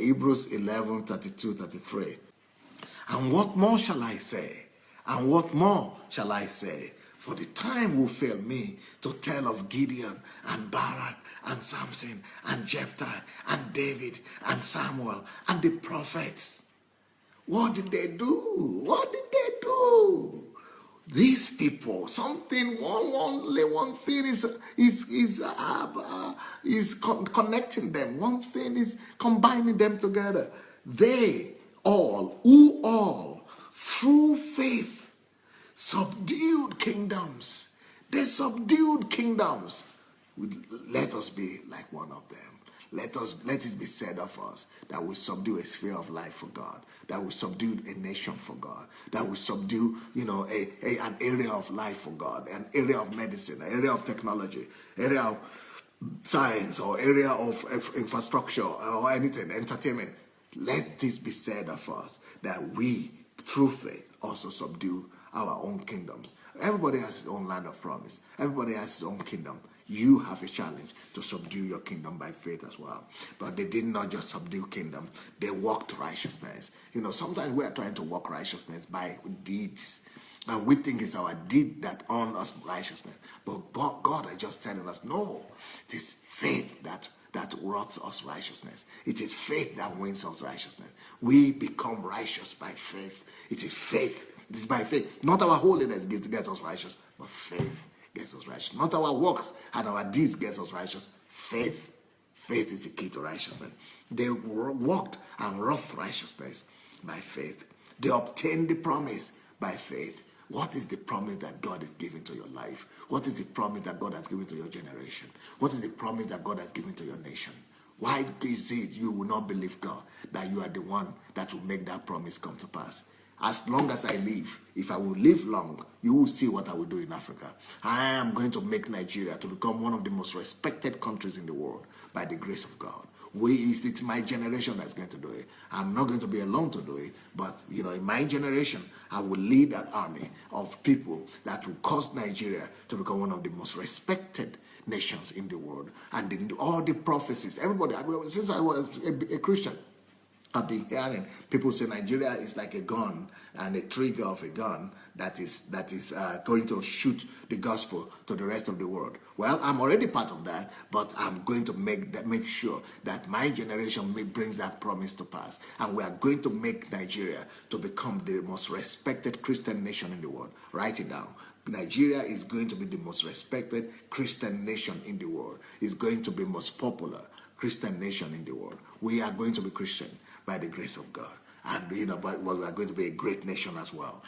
Hebrews 11:32-33. And what more shall I say? And what more shall I say? For the time will fail me to tell of Gideon and Barak and Samson and Jephthah and David and Samuel and the prophets. What did they do? What did they do? These people, only one thing is connecting them. One thing is combining them together. They all, through faith, subdued kingdoms. They subdued kingdoms. Let us be like one of them. Let it be said of us that we subdue a sphere of life for God, that we subdue a nation for God, that we subdue, an area of life for God, an area of medicine, an area of technology, area of science, or area of infrastructure, or anything, entertainment. Let this be said of us that we, through faith, also subdue our own kingdoms. Everybody has his own land of promise. Everybody has his own kingdom. You have a challenge to subdue your kingdom by faith as well. But they did not just subdue kingdom, they walked righteousness. Sometimes we are trying to walk righteousness by deeds. And we think it's our deed that earn us righteousness. But God is just telling us, no, it is faith that wrought us righteousness. It is faith that wins us righteousness. We become righteous by faith. It is faith. It is by faith. Not our holiness gets us righteous, but faith gets us righteous. Not our works and our deeds gets us righteous. Faith. Faith is the key to righteousness. They walked and wrought righteousness by faith. They obtained the promise by faith. What is the promise that God is giving to your life? What is the promise that God has given to your generation? What is the promise that God has given to your nation? Why is it you will not believe God that you are the one that will make that promise come to pass? As long as I live, if I will live long, you will see what I will do in Africa. I am going to make Nigeria to become one of the most respected countries in the world by the grace of God. It's my generation that's going to do it. I'm not going to be alone to do it, but in my generation, I will lead an army of people that will cause Nigeria to become one of the most respected nations in the world. And in all the prophecies, everybody, since I was a Christian, I've been hearing people say Nigeria is like a gun and a trigger of a gun that is going to shoot the gospel to the rest of the world. Well, I'm already part of that, but I'm going to make sure that my generation brings that promise to pass, and we are going to make Nigeria to become the most respected Christian nation in the world. Write it down. Nigeria is going to be the most respected Christian nation in the world. It's going to be the most popular Christian nation in the world. We are going to be Christian by the grace of God. And, but we are going to be a great nation as well.